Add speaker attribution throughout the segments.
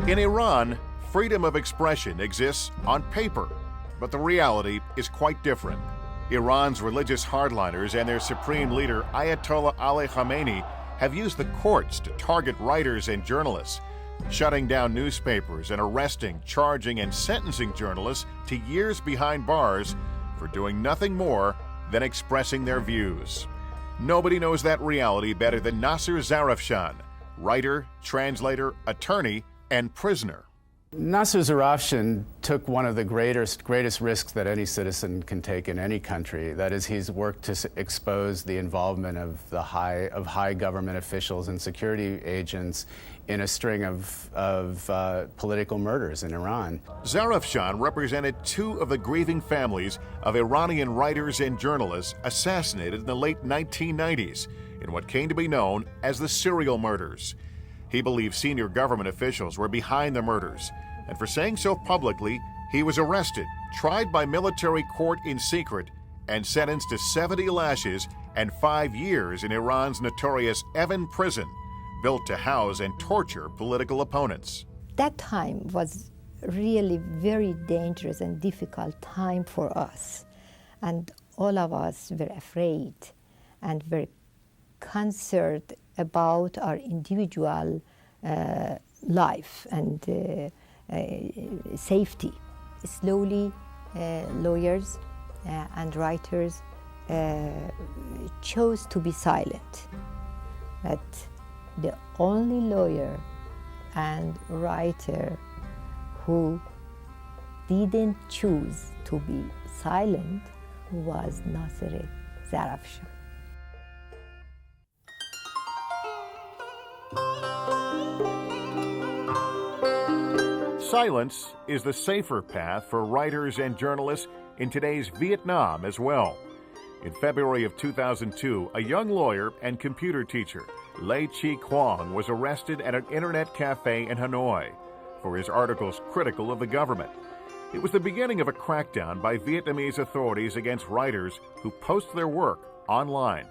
Speaker 1: In Iran, freedom of expression exists on paper, but the reality is quite different. Iran's religious hardliners and their supreme leader, Ayatollah Ali Khamenei, have used the courts to target writers and journalists, shutting down newspapers and arresting, charging, and sentencing journalists to years behind bars for doing nothing more than expressing their views. Nobody knows that reality better than Nasser Zarafshan, writer, translator, attorney, and prisoner.
Speaker 2: Nasser Zarafshan took one of the greatest risks that any citizen can take in any country. That is, he's worked to expose the involvement of high government officials and security agents in a string of political murders in Iran.
Speaker 1: Zarafshan represented two of the grieving families of Iranian writers and journalists assassinated in the late 1990s in what came to be known as the serial murders. He believed senior government officials were behind the murders, and for saying so publicly, he was arrested, tried by military court in secret, and sentenced to 70 lashes and 5 years in Iran's notorious Evin prison, built to house and torture political opponents.
Speaker 3: That time was really very dangerous and difficult time for us, and all of us were afraid and very concerned about our individual life and safety. Slowly, lawyers and writers chose to be silent. But the only lawyer and writer who didn't choose to be silent was Nasser Zarafshan.
Speaker 1: Silence is the safer path for writers and journalists in today's Vietnam as well. In February of 2002, a young lawyer and computer teacher, Lê Chi Quang, was arrested at an internet cafe in Hanoi for his articles critical of the government. It was the beginning of a crackdown by Vietnamese authorities against writers who post their work online.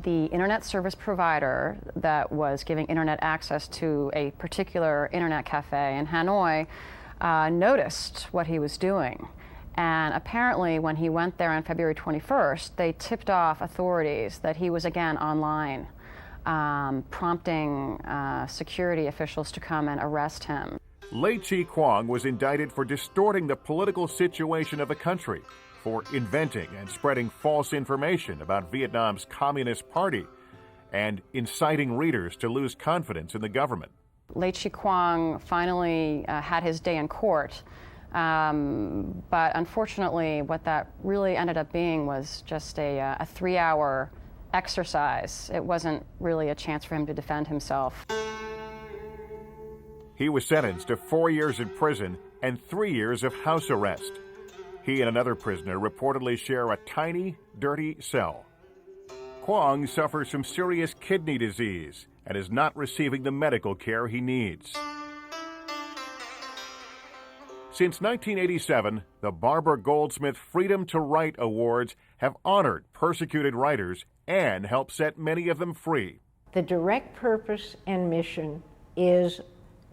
Speaker 4: The internet service provider that was giving internet access to a particular internet cafe in Hanoi noticed what he was doing. And apparently when he went there on February 21st, they tipped off authorities that he was again online, prompting security officials to come and arrest him.
Speaker 1: Lê Chi Quang was indicted for distorting the political situation of the country, for inventing and spreading false information about Vietnam's Communist Party, and inciting readers to lose confidence in the government.
Speaker 4: Lê Chi Quang finally had his day in court, but unfortunately what that really ended up being was just a 3-hour exercise. It wasn't really a chance for him to defend himself.
Speaker 1: He was sentenced to 4 years in prison and 3 years of house arrest. He and another prisoner reportedly share a tiny, dirty cell. Quang suffers from serious kidney disease and is not receiving the medical care he needs. Since 1987, the Barbara Goldsmith Freedom to Write Awards have honored persecuted writers and helped set many of them free.
Speaker 5: The direct purpose and mission is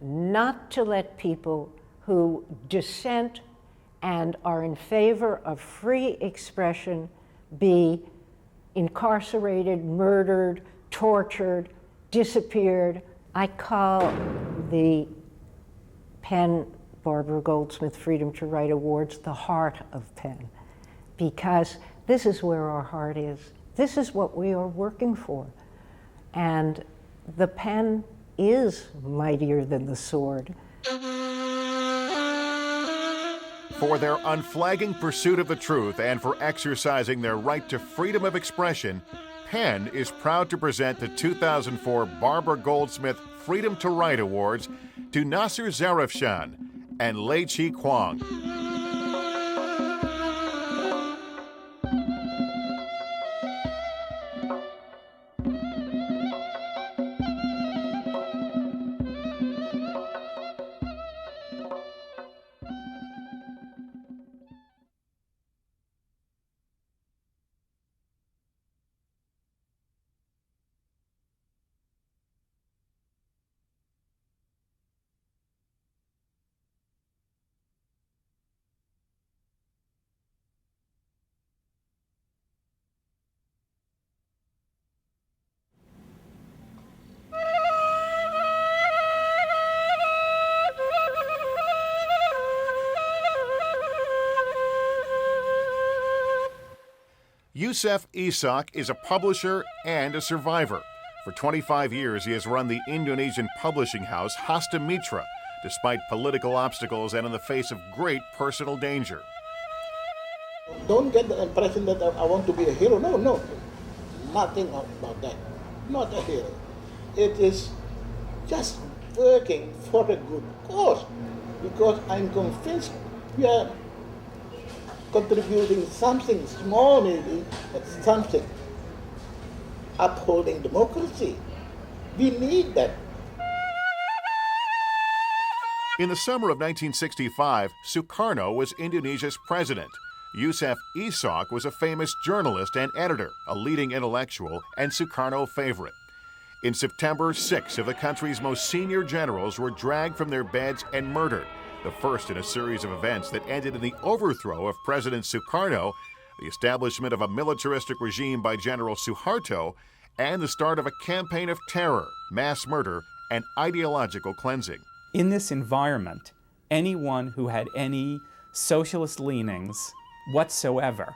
Speaker 5: not to let people who dissent and are in favor of free expression be incarcerated, murdered, tortured, disappeared. I call the PEN Barbara Goldsmith Freedom to Write Awards the heart of PEN, because this is where our heart is. This is what we are working for. And the pen is mightier than the sword.
Speaker 1: For their unflagging pursuit of the truth and for exercising their right to freedom of expression, PEN is proud to present the 2004 Barbara Goldsmith Freedom to Write Awards to Nasser Zarafshan and Lê Chi Quang. Yusef Ishak is a publisher and a survivor. For 25 years, he has run the Indonesian publishing house Hasta Mitra, despite political obstacles and in the face of great personal danger.
Speaker 6: Don't get the impression that I want to be a hero. No, nothing about that. Not a hero. It is just working for a good cause, because I'm convinced we are contributing something small, maybe, but something. Upholding democracy. We need that.
Speaker 1: In the summer of 1965, Sukarno was Indonesia's president. Yusef Ishak was a famous journalist and editor, a leading intellectual, and Sukarno favorite. In September, 6 of the country's most senior generals were dragged from their beds and murdered, the first in a series of events that ended in the overthrow of President Sukarno, the establishment of a militaristic regime by General Suharto, and the start of a campaign of terror, mass murder, and ideological cleansing.
Speaker 7: In this environment, anyone who had any socialist leanings whatsoever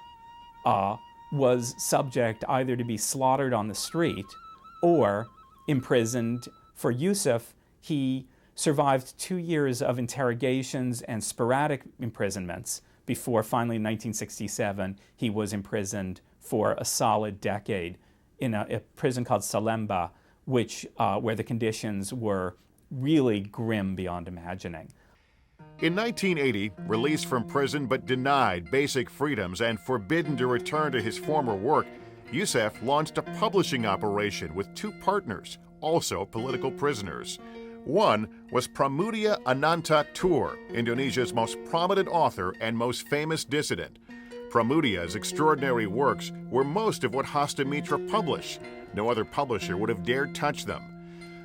Speaker 7: was subject either to be slaughtered on the street or imprisoned. For Yusef, he survived 2 years of interrogations and sporadic imprisonments before finally in 1967 he was imprisoned for a solid decade in a prison called Salemba, where the conditions were really grim beyond imagining.
Speaker 1: In 1980, released from prison but denied basic freedoms and forbidden to return to his former work, Yusef launched a publishing operation with 2 partners, also political prisoners. One was Pramudia Ananta Toer, Indonesia's most prominent author and most famous dissident. Pramudia's extraordinary works were most of what Hasta Mitra published. No other publisher would have dared touch them.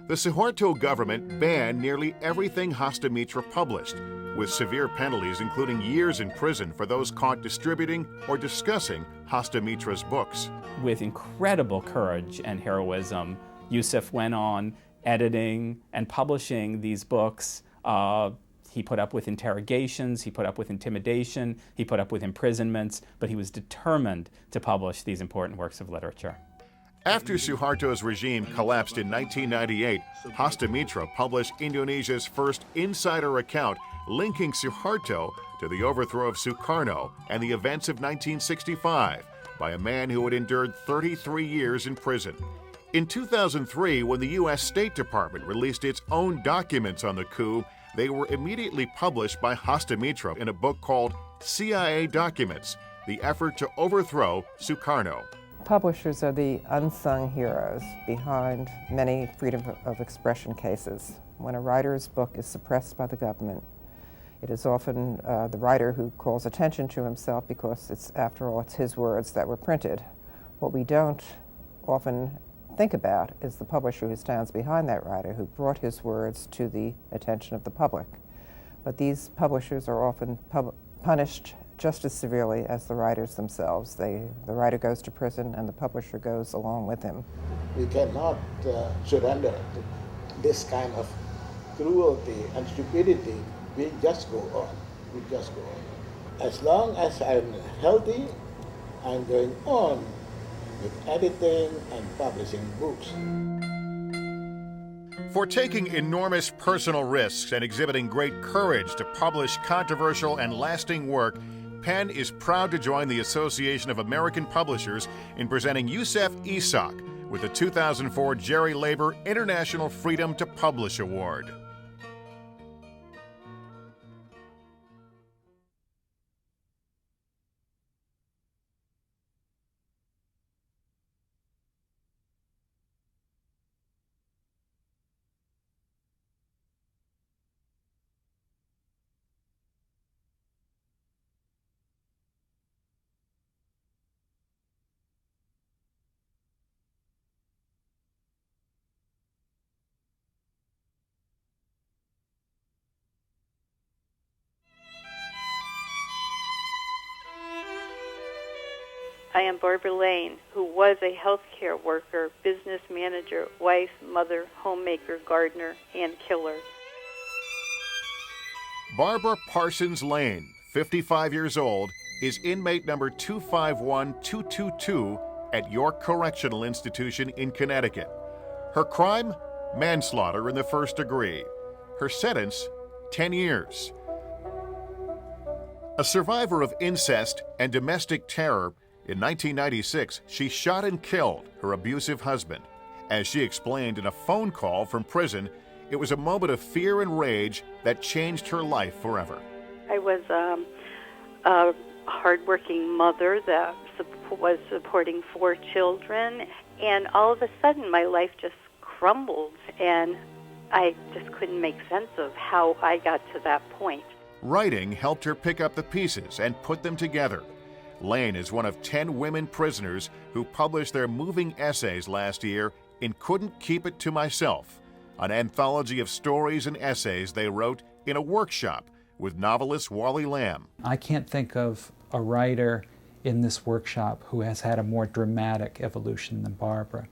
Speaker 1: The Suharto government banned nearly everything Hasta Mitra published, with severe penalties including years in prison for those caught distributing or discussing Hasta Mitra's books.
Speaker 7: With incredible courage and heroism, Yusef went on editing and publishing these books. He put up with interrogations, he put up with intimidation, he put up with imprisonments, but he was determined to publish these important works of literature.
Speaker 1: After Suharto's regime collapsed in 1998, Hasta Mitra published Indonesia's first insider account linking Suharto to the overthrow of Sukarno and the events of 1965 by a man who had endured 33 years in prison. In 2003, when the U.S. State Department released its own documents on the coup, they were immediately published by Hasta Mitra in a book called CIA Documents, the effort to overthrow Sukarno.
Speaker 8: Publishers are the unsung heroes behind many freedom of expression cases. When a writer's book is suppressed by the government, it is often the writer who calls attention to himself because after all, it's his words that were printed. What we don't often think about is the publisher who stands behind that writer, who brought his words to the attention of the public. But these publishers are often punished just as severely as the writers themselves. The writer goes to prison and the publisher goes along with him.
Speaker 6: We cannot surrender to this kind of cruelty and stupidity. We just go on. As long as I'm healthy, I'm going on with editing and publishing books.
Speaker 1: For taking enormous personal risks and exhibiting great courage to publish controversial and lasting work, PEN is proud to join the Association of American Publishers in presenting Yusef Ishak with the 2004 Jerry Leiber International Freedom to Publish Award.
Speaker 9: I am Barbara Lane, who was a healthcare worker, business manager, wife, mother, homemaker, gardener, and killer.
Speaker 1: Barbara Parsons Lane, 55 years old, is inmate number 251222 at York Correctional Institution in Connecticut. Her crime? Manslaughter in the first degree. Her sentence? 10 years. A survivor of incest and domestic terror, in 1996, she shot and killed her abusive husband. As she explained in a phone call from prison, it was a moment of fear and rage that changed her life forever.
Speaker 9: I was a hardworking mother that was supporting 4 children, and all of a sudden my life just crumbled, and I just couldn't make sense of how I got to that point.
Speaker 1: Writing helped her pick up the pieces and put them together. Lane is one of 10 women prisoners who published their moving essays last year in Couldn't Keep It to Myself, an anthology of stories and essays they wrote in a workshop with novelist Wally Lamb.
Speaker 7: I can't think of a writer in this workshop who has had a more dramatic evolution than Barbara.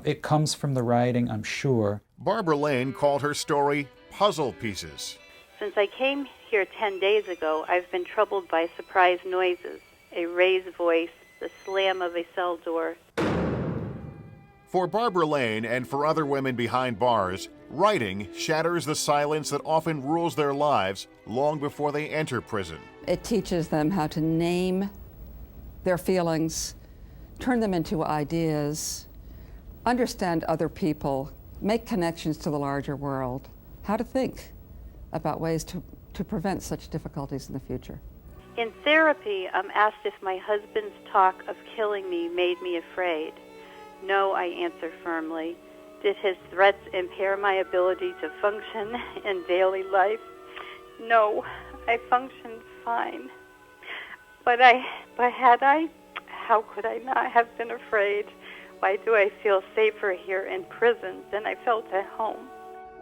Speaker 7: It comes from the writing, I'm sure.
Speaker 1: Barbara Lane called her story puzzle pieces.
Speaker 9: Since I came here 10 days ago, I've been troubled by surprise noises, a raised voice, the slam of a cell door.
Speaker 1: For Barbara Lane and for other women behind bars, writing shatters the silence that often rules their lives long before they enter prison.
Speaker 10: It teaches them how to name their feelings, turn them into ideas, understand other people, make connections to the larger world, how to think about ways to prevent such difficulties in the future.
Speaker 9: In therapy, I'm asked if my husband's talk of killing me made me afraid. No, I answer firmly. Did his threats impair my ability to function in daily life? No, I functioned fine. But had I? How could I not have been afraid? Why do I feel safer here in prison than I felt at home?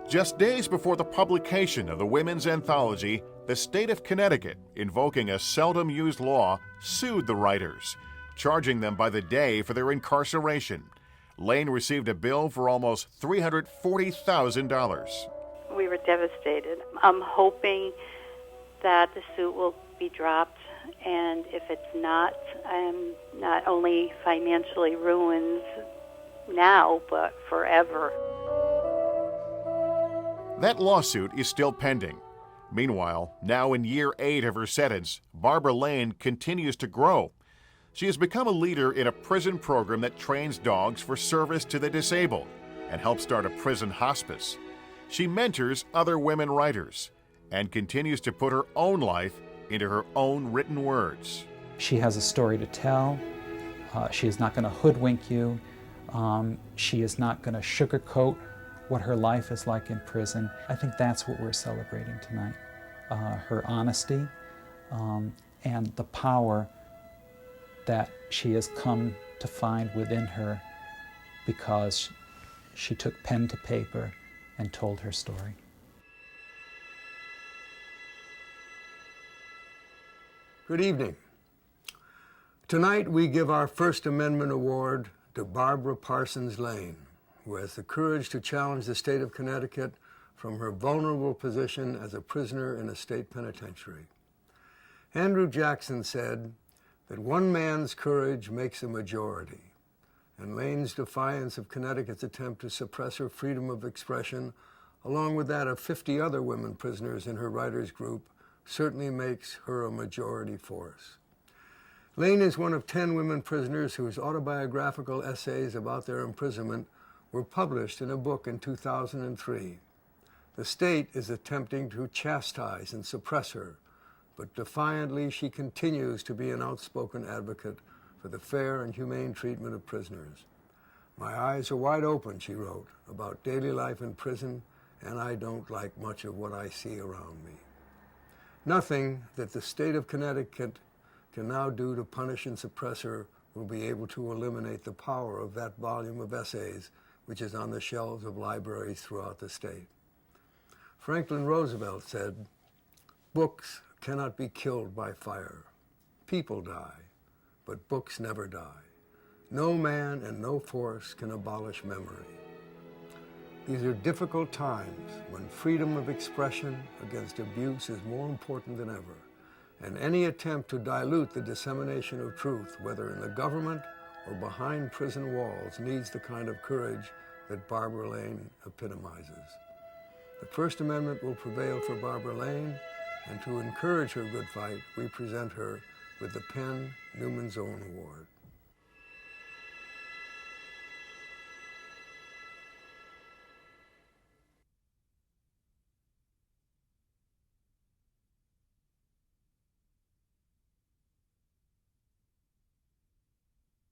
Speaker 1: Just days before the publication of the women's anthology, the state of Connecticut, invoking a seldom used law, sued the writers, charging them by the day for their incarceration. Lane received a bill for almost $340,000.
Speaker 9: We were devastated. I'm hoping that the suit will be dropped, and if it's not, I'm not only financially ruined now, but forever.
Speaker 1: That lawsuit is still pending. Meanwhile, now in year 8 of her sentence, Barbara Lane continues to grow. She has become a leader in a prison program that trains dogs for service to the disabled and helps start a prison hospice. She mentors other women writers and continues to put her own life into her own written words.
Speaker 7: She has a story to tell. She is not going to hoodwink you. She is not going to sugarcoat what her life is like in prison. I think that's what we're celebrating tonight. Her honesty and the power that she has come to find within her because she took pen to paper and told her story.
Speaker 11: Good evening. Tonight we give our First Amendment Award to Barbara Parsons Lane, who has the courage to challenge the state of Connecticut from her vulnerable position as a prisoner in a state penitentiary. Andrew Jackson said that one man's courage makes a majority, and Lane's defiance of Connecticut's attempt to suppress her freedom of expression, along with that of 50 other women prisoners in her writers' group, certainly makes her a majority force. Lane is one of 10 women prisoners whose autobiographical essays about their imprisonment were published in a book in 2003. The state is attempting to chastise and suppress her, but defiantly she continues to be an outspoken advocate for the fair and humane treatment of prisoners. My eyes are wide open, she wrote, about daily life in prison, and I don't like much of what I see around me. Nothing that the state of Connecticut can now do to punish and suppress her will be able to eliminate the power of that volume of essays which is on the shelves of libraries throughout the state. Franklin Roosevelt said, "Books cannot be killed by fire. People die, but books never die. No man and no force can abolish memory." These are difficult times when freedom of expression against abuse is more important than ever, and any attempt to dilute the dissemination of truth, whether in the government or behind prison walls, needs the kind of courage that Barbara Lane epitomizes. The First Amendment will prevail for Barbara Lane, and to encourage her good fight, we present her with the PEN Newman's Own Award.